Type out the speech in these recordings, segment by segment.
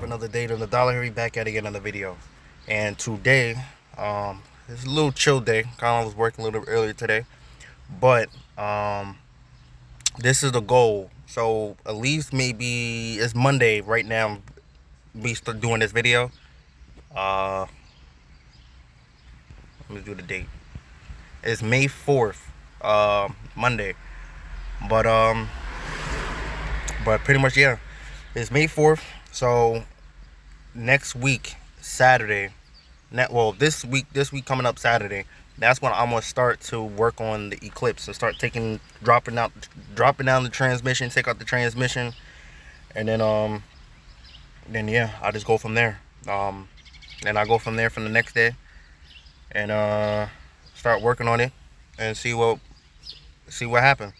Another day to the Dollar Hurry back at again another video. And today, it's a little chill day. Kinda was working a little earlier today. But this is the goal. So at least maybe it's Monday right now. We start doing this video. Let me do the date. It's May 4th, Monday. But pretty much yeah. It's May 4th. So next week, Saturday, this week coming up Saturday, that's when I'm gonna start to work on the Eclipse and start dropping down the transmission, take out the transmission, and then yeah, I just go from there. And I go from there from the next day, and start working on it and see what happens.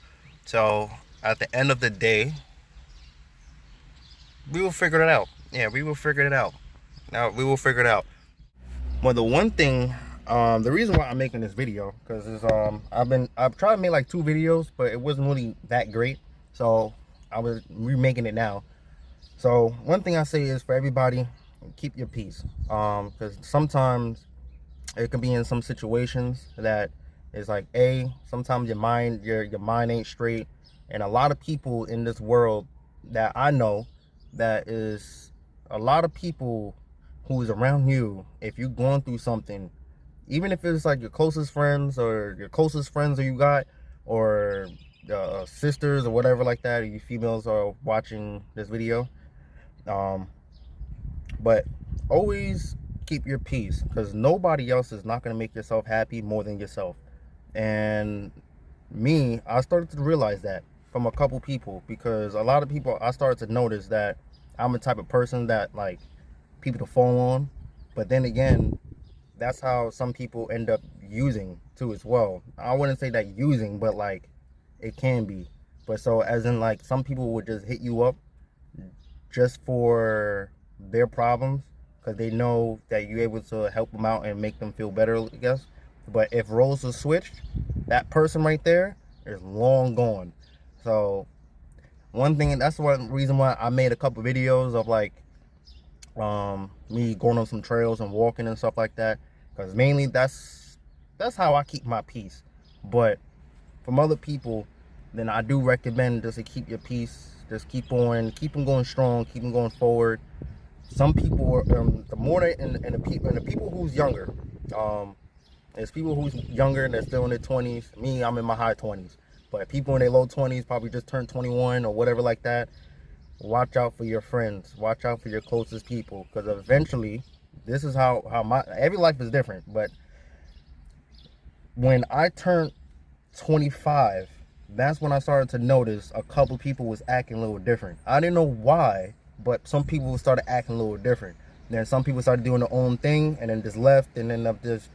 So at the end of the day, we will figure it out. Yeah, we will figure it out. Now we will figure it out. Well, the one thing, the reason why I'm making this video, because I've tried to make like 2 videos, but it wasn't really that great. So I was remaking it now. So one thing I say is for everybody, keep your peace. Because sometimes it can be in some situations that it's like, sometimes your mind ain't straight, and a lot of people in this world that I know, that is a lot of people who is around you, if you're going through something, even if it's like your closest friends or you got, or sisters or whatever like that, or you females are watching this video, but always keep your peace, because nobody else is not going to make yourself happy more than yourself. And I started to realize that from a couple people, because a lot of people, I started to notice that I'm the type of person that like people to fall on, but then again, that's how some people end up using too as well. I wouldn't say that using, but like it can be. But so as in like some people would just hit you up just for their problems, because they know that you're able to help them out and make them feel better, I guess. But if roles are switched, that person right there is long gone. So one thing, that's one reason why I made a couple videos of like me going on some trails and walking and stuff like that, because mainly that's how I keep my peace. But from other people, then I do recommend just to keep your peace, just keep them going strong, keep them going forward. Some people are the more they, and the people who's younger, there's people who's younger and they're still in their 20s. Me, I'm in my high 20s. But people in their low 20s, probably just turned 21 or whatever like that, watch out for your friends. Watch out for your closest people. Because eventually, this is how every life is different. But when I turned 25, that's when I started to notice a couple people was acting a little different. I didn't know why, but some people started acting a little different. Then some people started doing their own thing and then just left and ended up just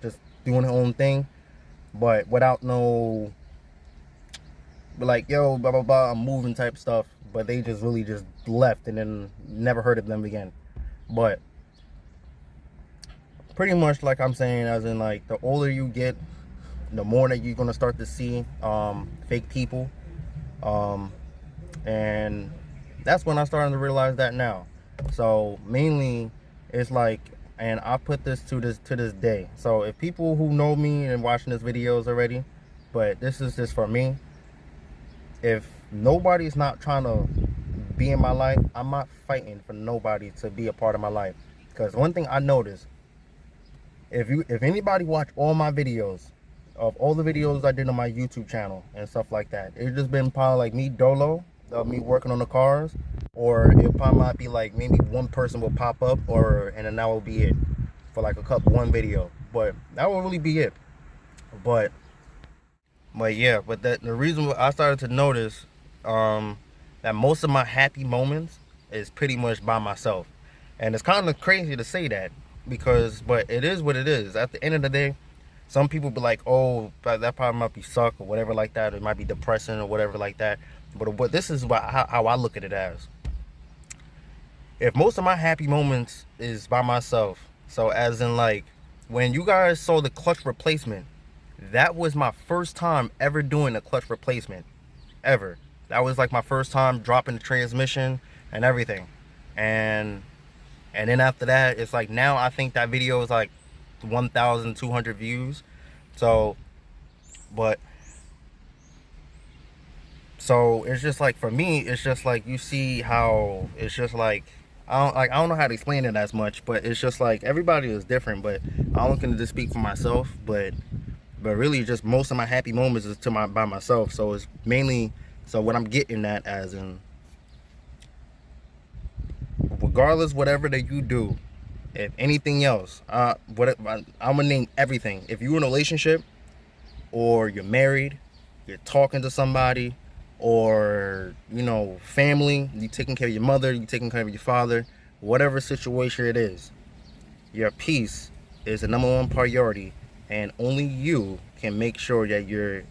doing their own thing. But without no, like, yo, blah, blah, blah, I'm moving type stuff. But they just really just left and then never heard of them again. But pretty much like I'm saying, as in like the older you get, the more that you're going to start to see fake people. And that's when I started to realize that now. So mainly it's like, and I put this to this day. So if people who know me and watching this videos already, but this is just for me. If nobody's not trying to be in my life, I'm not fighting for nobody to be a part of my life. Because one thing I noticed, if anybody watch all my videos, of all the videos I did on my YouTube channel and stuff like that, it's just been probably like me dolo, of me working on the cars, or it probably might be like maybe one person will pop up, and then that will be it for like one video. But that will really be it. But yeah, but the reason why I started to notice that most of my happy moments is pretty much by myself. And it's kind of crazy to say that, but it is what it is. At the end of the day, some people be like, oh, that probably might be suck or whatever like that. It might be depressing or whatever like that. But this is how I look at it as. If most of my happy moments is by myself, so as in like when you guys saw the clutch replacement, that was my first time ever doing a clutch replacement, ever. That was like my first time dropping the transmission and everything. And And then after that, it's like now I think that video is like 1,200 views. So, but so it's just like, for me, it's just like, you see how it's just like, I don't know how to explain it as much, but it's just like everybody is different. But I'm looking to just speak for myself, but really just most of my happy moments is by myself. So it's mainly, so what I'm getting at as in, regardless whatever that you do, if anything else, I'm gonna name everything. If you're in a relationship, or you're married, you're talking to somebody, or family, you taking care of your mother, you taking care of your father, whatever situation it is, your peace is the number one priority, and only you can make sure that your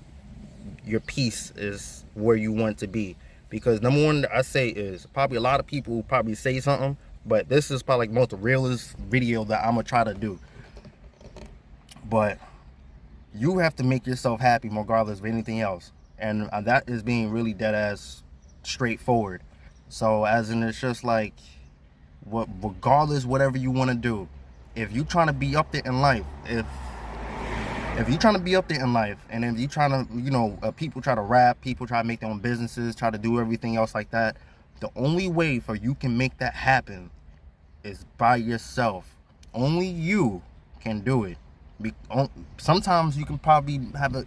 peace is where you want to be. Because number one I say is, probably a lot of people probably say something, but this is probably like most realist video that I'm gonna try to do. But you have to make yourself happy regardless of anything else, and that is being really dead ass straightforward. So as in, it's just like, regardless whatever you want to do, if you trying to be up there in life, if you trying to be up there in life, and if you trying to, people try to rap, people try to make their own businesses, try to do everything else like that, the only way for you can make that happen is by yourself. Only you can do it. Sometimes you can probably have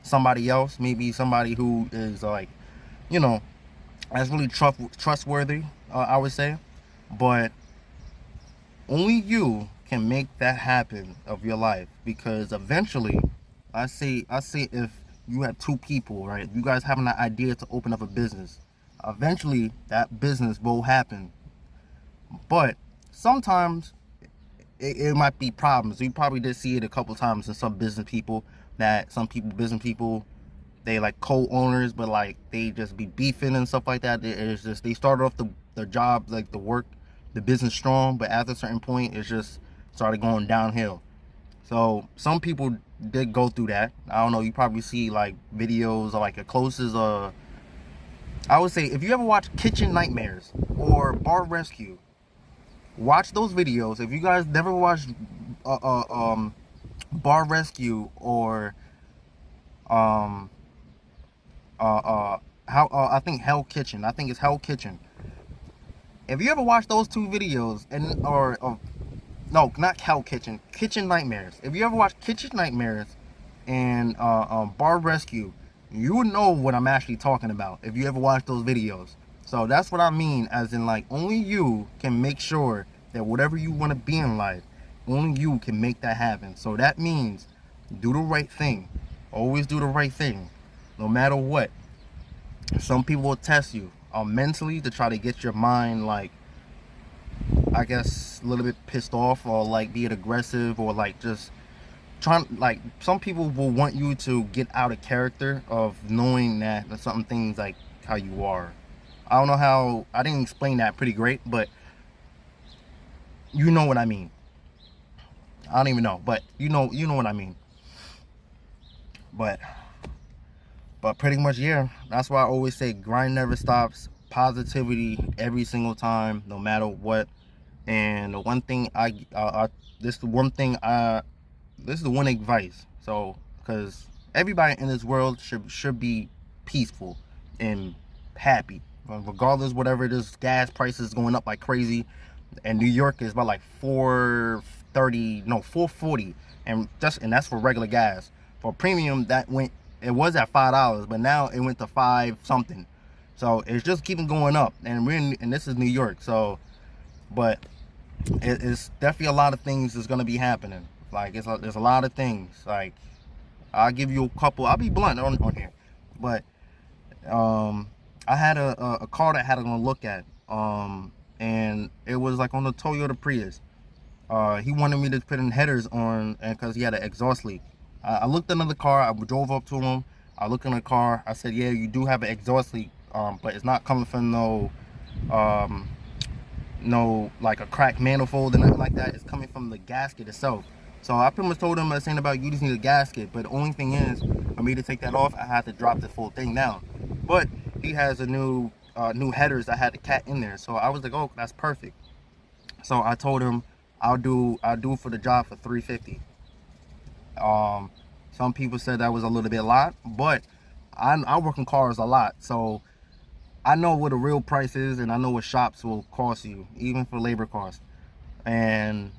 somebody else, maybe somebody who is like, that's really trustworthy, I would say, but only you can make that happen of your life. Because eventually, I say if you have two people, right, you guys having that idea to open up a business, eventually that business will happen. But sometimes it might be problems. You probably did see it a couple times in some business people, business people, they like co-owners, but like they just be beefing and stuff like that. It's just, they started off the job, like the business strong, but after a certain point, it's just started going downhill. So some people did go through that. I don't know, you probably see like videos of like the closest, I would say, if you ever watch Kitchen Nightmares or Bar Rescue, watch those videos. If you guys never watched Bar Rescue or I think Hell Kitchen. I think it's Hell Kitchen. If you ever watch those two videos, no, not Hell Kitchen, Kitchen Nightmares. If you ever watch Kitchen Nightmares and Bar Rescue, you would know what I'm actually talking about if you ever watch those videos. So that's what I mean, as in like, only you can make sure that whatever you want to be in life, only you can make that happen. So that means do the right thing. Always do the right thing, no matter what. Some people will test you mentally to try to get your mind, like, I guess, a little bit pissed off, or like be it aggressive, or like just trying, like, some people will want you to get out of character of knowing that certain things like how you are. I don't know how, I didn't explain that pretty great, but you know what I mean. I don't even know, but you know what I mean. But pretty much, yeah, that's why I always say grind never stops. Positivity every single time, no matter what. And the one thing this is the one advice. So, because everybody in this world should be peaceful and happy, regardless whatever it is. Gas prices going up like crazy, and New York is about like 440, and that's for regular gas. For premium, it was at $5, but now it went to 5 something. So it's just keeping going up, and this is New York. So, but it's definitely a lot of things that's gonna be happening. Like, there's a lot of things. Like, I'll give you a couple. I'll be blunt on here, but I had a car that I had to go look at, and it was like on the Toyota Prius. He wanted me to put in headers on, and because he had an exhaust leak. I looked at another car. I drove up to him. I looked in the car. I said, "Yeah, you do have an exhaust leak, but it's not coming from no like a cracked manifold or nothing like that. It's coming from the gasket itself." So I pretty much told him, saying about, you just need a gasket, but the only thing is, for me to take that off, I had to drop the full thing down. But he has a new headers that had the cat in there, so I was like, oh, that's perfect. So I told him I'll do for the job for 350. Um, some people said that was a little bit a lot, but I work in cars a lot, so I know what a real price is, and I know what shops will cost you, even for labor costs. And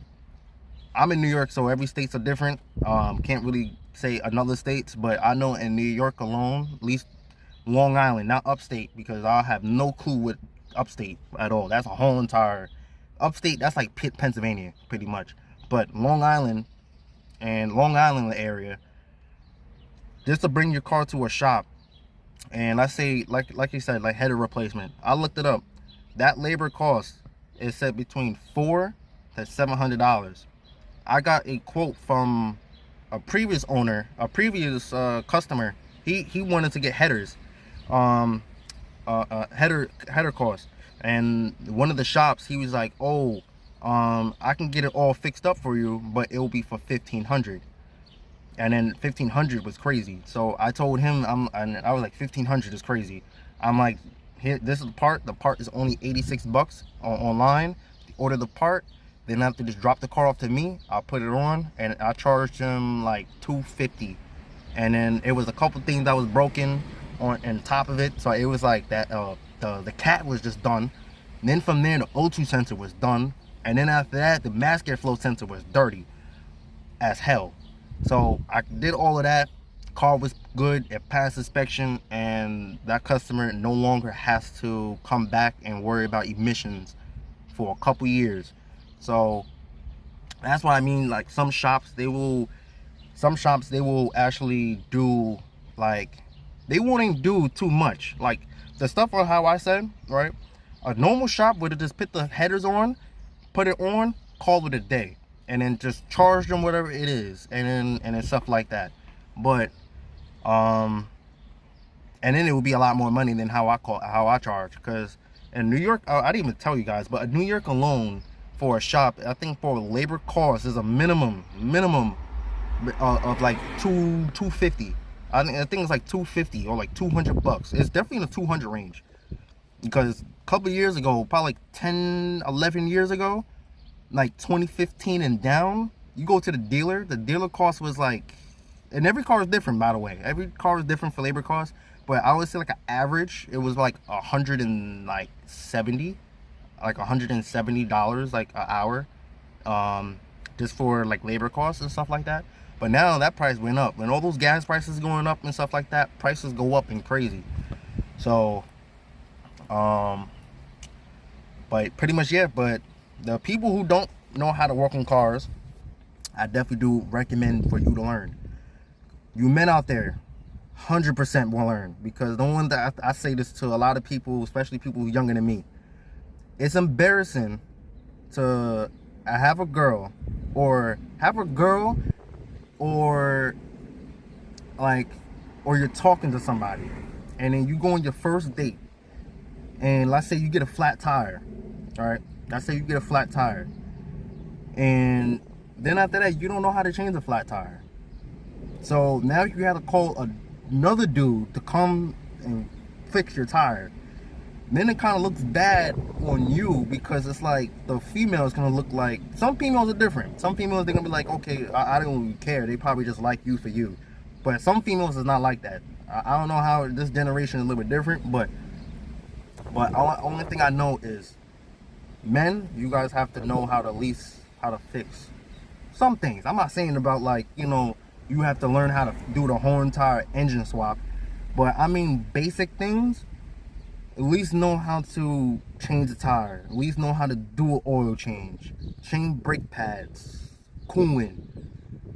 I'm in New York, so every state's are different. Can't really say another states, but I know in New York alone, at least Long Island, not upstate, because I have no clue what upstate at all. That's a whole entire upstate. That's like Pennsylvania, pretty much. But Long Island and Long Island area, just to bring your car to a shop, and let's say like you said, like header replacement. I looked it up. That labor cost is set between $400 to $700. I got a quote from a previous owner, a previous customer. He wanted to get headers, header costs, and one of the shops, he was like, oh, I can get it all fixed up for you, but it will be for 1,500. And then 1,500 was crazy. So I told him, I was like, 1,500 is crazy. I'm like, here, this is the part. The part is only 86 bucks online. Order the part, then after just drop the car off to me, I'll put it on, and I charged him like $250. And then it was a couple things that was broken on top of it. So it was like that. The cat was just done. And then from there, the O2 sensor was done. And then after that, the mass airflow sensor was dirty as hell. So I did all of that. Car was good, it passed inspection, and that customer no longer has to come back and worry about emissions for a couple years. So that's what I mean. Like some shops they will actually do, like, they won't do too much. Like the stuff on how I said, right? A normal shop would have just put the headers on, put it on, call it a day, and then just charge them whatever it is, and then stuff like that. But and then it would be a lot more money than how I charge. Because in New York, I didn't even tell you guys, but in New York alone, for a shop, I think for labor costs is a minimum of like 250. I think it's like 250 or like 200 bucks. It's definitely in the 200 range. Because a couple years ago, probably like 10, 11 years ago, like 2015 and down, you go to the dealer cost was like, and every car is different, by the way. Every car is different for labor costs, but I would say like an average, it was like $170, like $170 like an hour, just for like labor costs and stuff like that. But now that price went up. When all those gas prices going up and stuff like that, prices go up and crazy. So, but pretty much, yeah. But the people who don't know how to work on cars, I definitely do recommend for you to learn. You men out there, 100% will learn. Because the one that I say this to a lot of people, especially people younger than me, it's embarrassing to have a girl or you're talking to somebody, and then you go on your first date, and let's say you get a flat tire. All right, let's say you get a flat tire, and then after that you don't know how to change a flat tire. So now you have to call another dude to come and fix your tire. Then it kind of looks bad on you, because it's like the female is gonna look like, some females are different. Some females, they're gonna be like, okay, I don't really care. They probably just like you for you. But some females is not like that. I don't know how this generation is a little bit different, but only thing I know is, men, you guys have to know how to fix some things. I'm not saying about like, you have to learn how to do the whole entire engine swap, but I mean basic things. At least know how to change the tire. At least know how to do an oil change brake pads, coolant,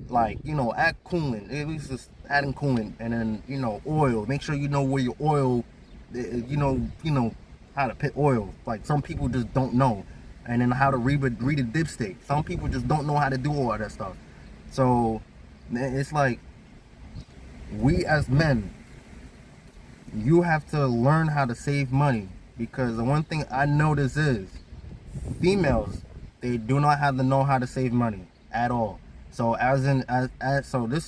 like, add coolant. At least just adding coolant, and then oil. Make sure you know where your oil, how to put oil. Like some people just don't know, and then how to read a dipstick. Some people just don't know how to do all of that stuff. So it's like, we as men, you have to learn how to save money, because the one thing I notice is females, they do not have to know how to save money at all. So so this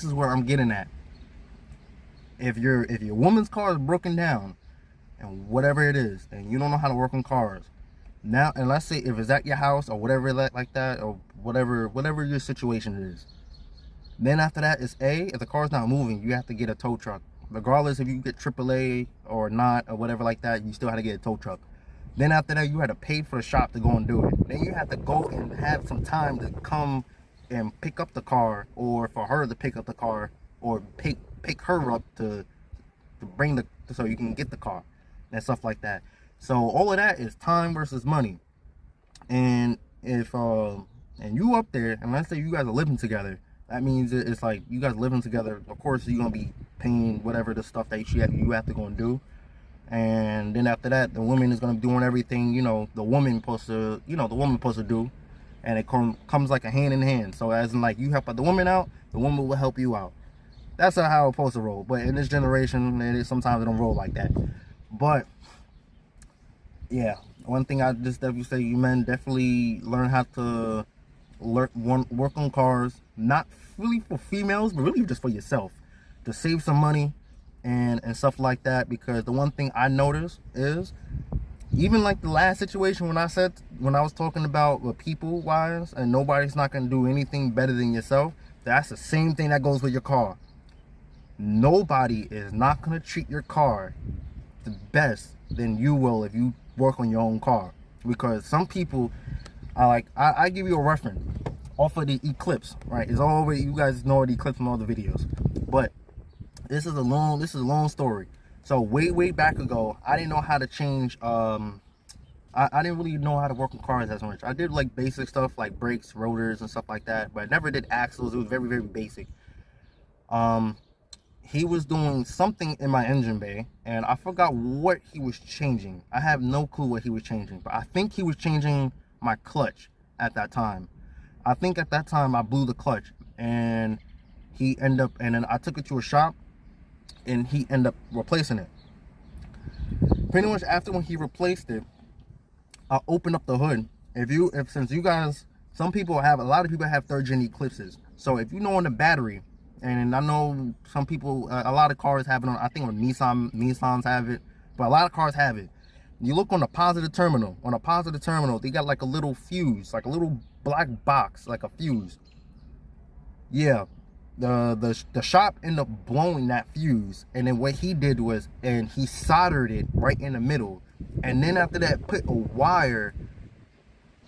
is where I'm getting at. If your woman's car is broken down and whatever it is, and you don't know how to work on cars, Now, and let's say if it's at your house or whatever like that, or whatever your situation is. Then after that, it's if the car's not moving, you have to get a tow truck. Regardless if you get AAA or not or whatever like that, you still have to get a tow truck. Then after that, you had to pay for the shop to go and do it. Then you have to go and have some time to come and pick up the car, or for her to pick up the car, or pick her up to bring so you can get the car and stuff like that. So all of that is time versus money. And if and you up there, and let's say you guys are living together, that means it's like you guys living together. Of course, you're gonna be paying whatever the stuff that you have to go and do. And then after that, the woman is gonna be doing everything, the woman supposed to do. And it comes like a hand in hand. So as in, like, you help the woman out, the woman will help you out. That's how it's supposed to roll. But in this generation, sometimes it don't roll like that. But yeah, one thing I just definitely say, you men definitely learn how to work on cars, not really for females, but really just for yourself, to save some money and stuff like that. Because the one thing I noticed is, even like the last situation when I was talking about the people wise, and nobody's not gonna do anything better than yourself, that's the same thing that goes with your car. Nobody is not gonna treat your car the best than you will if you work on your own car. Because some people are like, I give you a reference off of the Eclipse, right? It's always, you guys know the Eclipse from all the videos, but this is a long story. So way back ago, I didn't know how to change, I didn't really know how to work on cars as much. I did like basic stuff like brakes, rotors, and stuff like that, but I never did axles. It was very basic. He was doing something in my engine bay, and I forgot what he was changing. I have no clue what he was changing, but I think he was changing my clutch at that time. I think at that time I blew the clutch, and then I took it to a shop, and he ended up replacing it. Pretty much after when he replaced it, I opened up the hood. Since you guys, a lot of people have third gen Eclipses. So if you know on the battery, and I know some people, a lot of cars have it on, I think on Nissans have it, but a lot of cars have it. You look on the positive terminal. On a positive terminal, they got like a little fuse, like a little black box, like a fuse. Yeah, the shop ended up blowing that fuse, and then what he did was, and he soldered it right in the middle, and then after that put a wire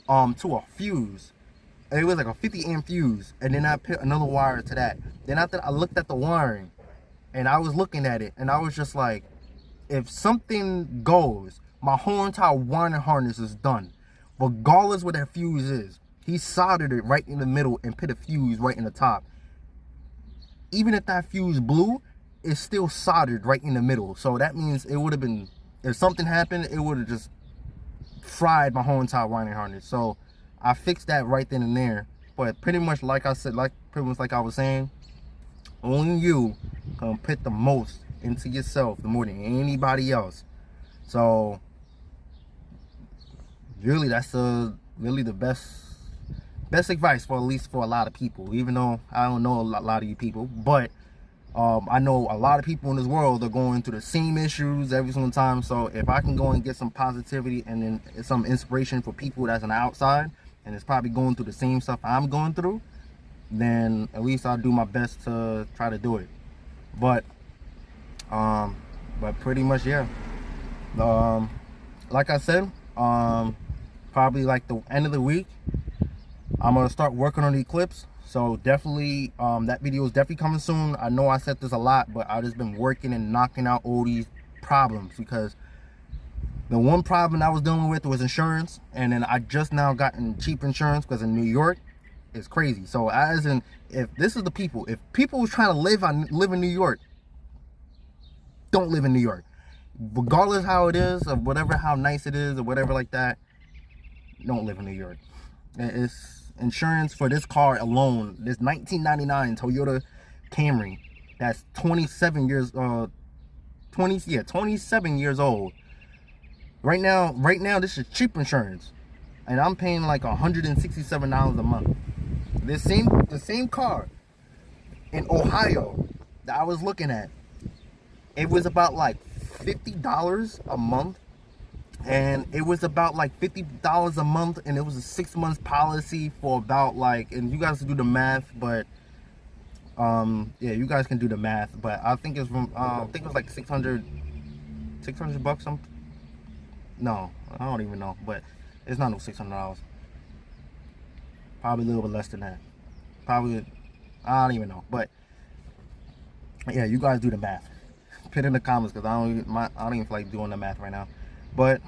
to a fuse. It was like a 50 amp fuse, and then I put another wire to that. Then after I looked at the wiring, and I was looking at it, and I was just like, if something goes, my whole entire wiring harness is done, regardless what that fuse is. He soldered it right in the middle and put a fuse right in the top. Even if that fuse blew, it's still soldered right in the middle. So that means it would have been, if something happened, it would have just fried my whole entire wiring harness. So I fixed that right then and there. But pretty much like I said, like I was saying, only you can put the most into yourself, the more than anybody else. So really, that's really the best advice, for at least for a lot of people. Even though I don't know a lot of you people, but I know a lot of people in this world are going through the same issues every single time. So if I can go and get some positivity and then some inspiration for people that's on the outside and it's probably going through the same stuff I'm going through, then at least I'll do my best to try to do it. But pretty much, yeah. Like I said, probably like the end of the week, I'm gonna start working on the Eclipse. So definitely, that video is definitely coming soon. I know I said this a lot, but I've just been working and knocking out all these problems, because the one problem I was dealing with was insurance, and then I just now gotten cheap insurance, because in New York it's crazy. So if this is the people, if people was trying to live in New York, don't live in New York, regardless how it is, or whatever, how nice it is, or whatever like that. Don't live in New York. It's insurance for this car alone, this 1999 Toyota Camry, that's 27 years old. Right now this is cheap insurance, and I'm paying like $167 a month. The same car in Ohio that I was looking at, it was about like $50 a month, and it was about like $50 a month, and it was a 6 months policy for about like, and you guys do the math, but yeah, you guys can do the math, but I think it's from I think it was like 600 bucks. No, I don't even know, but it's not no $600. Probably a little bit less than that. Probably, I don't even know, but yeah, you guys do the math. Put in the comments, because I don't even feel like doing the math right now. But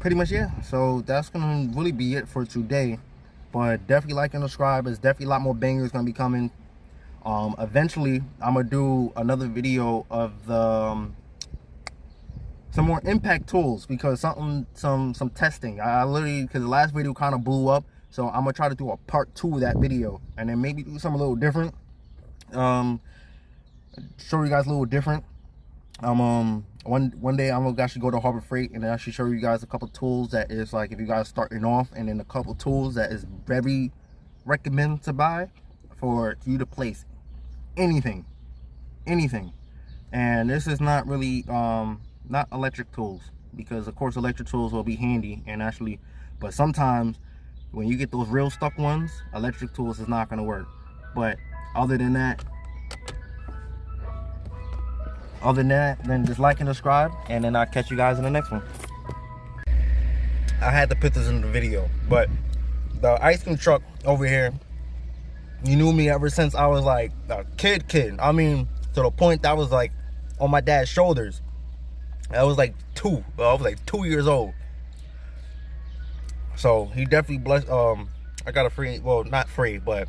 pretty much, yeah, so that's gonna really be it for today. But definitely like and subscribe. There's definitely a lot more bangers gonna be coming. Eventually I'm gonna do another video of the some more impact tools, because some testing. I literally, because the last video kind of blew up, so I'm gonna try to do a part 2 of that video, and then maybe do something a little different. Show you guys a little different. One day I'm gonna actually go to Harbor Freight and actually show you guys a couple tools that is like, if you guys starting off, and then a couple tools that is very recommended to buy for you to place anything. And this is not really not electric tools, because of course electric tools will be handy and actually, but sometimes when you get those real stuck ones, electric tools is not going to work. But other than that, then just like and subscribe, and then I'll catch you guys in the next one. I had to put this in the video, but the ice cream truck over here, you knew me ever since I was like a kid. I mean, to the point that I was like on my dad's shoulders. I was like 2 years old. So he definitely blessed. I got a free, well, not free, but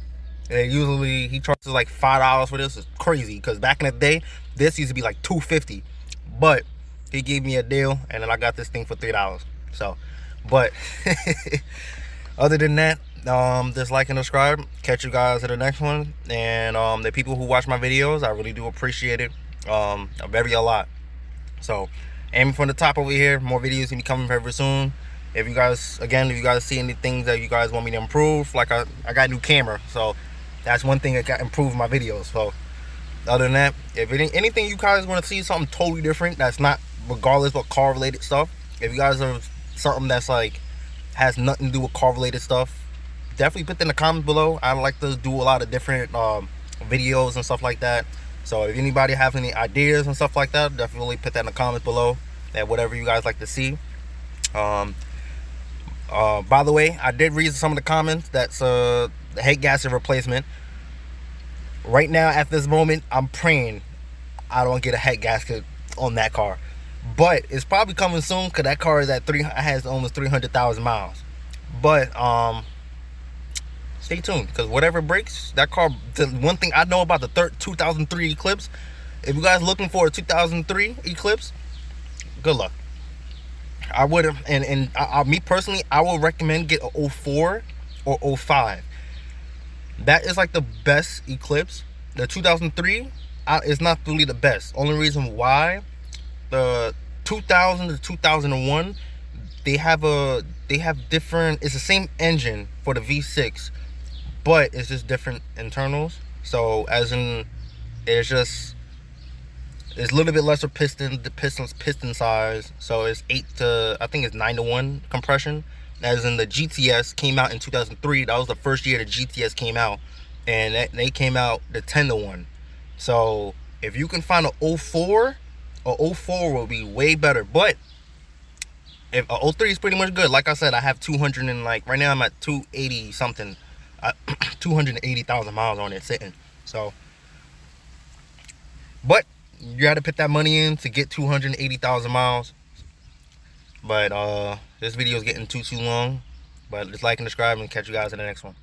usually he charges like $5 for this. It's crazy, because back in the day this used to be like $2.50, but he gave me a deal, and then I got this thing for $3. So, but other than that, just like and subscribe. Catch you guys in the next one. And the people who watch my videos, I really do appreciate it a lot. So aiming from the top over here, more videos gonna be coming very soon. If you guys see anything that you guys want me to improve, like I got a new camera, so that's one thing that got improved my videos. So other than that, if anything you guys want to see something totally different, that's not regardless of car related stuff, if you guys are something that's like has nothing to do with car related stuff, definitely put in the comments below. I like to do a lot of different videos and stuff like that. So if anybody has any ideas and stuff like that, definitely put that in the comments below, that whatever you guys like to see. By the way, I did read some of the comments. That's the head gasket replacement. Right now at this moment, I'm praying I don't get a head gasket on that car, but it's probably coming soon, because that car is has almost 300,000 miles. But stay tuned, because whatever breaks, that car, the one thing I know about the 2003 Eclipse, if you guys looking for a 2003 Eclipse, good luck. I would, and me personally, I would recommend get a 04 or 05. That is like the best Eclipse. The 2003 is not really the best. Only reason why, the 2000 to 2001, they have different, it's the same engine for the V6, but it's just different internals. So as in, it's a little bit lesser piston, the piston size, so it's 9 to 1 compression. As in, the GTS came out in 2003. That was the first year the GTS came out, and they came out the 10 to 1. So if you can find a 04, a 04 will be way better. But if a 03 is pretty much good, like I said, I have 200 and like right now I'm at 280 something, 280,000 miles on it sitting. So, but you got to put that money in to get 280,000 miles. But this video is getting too long. But just like and subscribe, and catch you guys in the next one.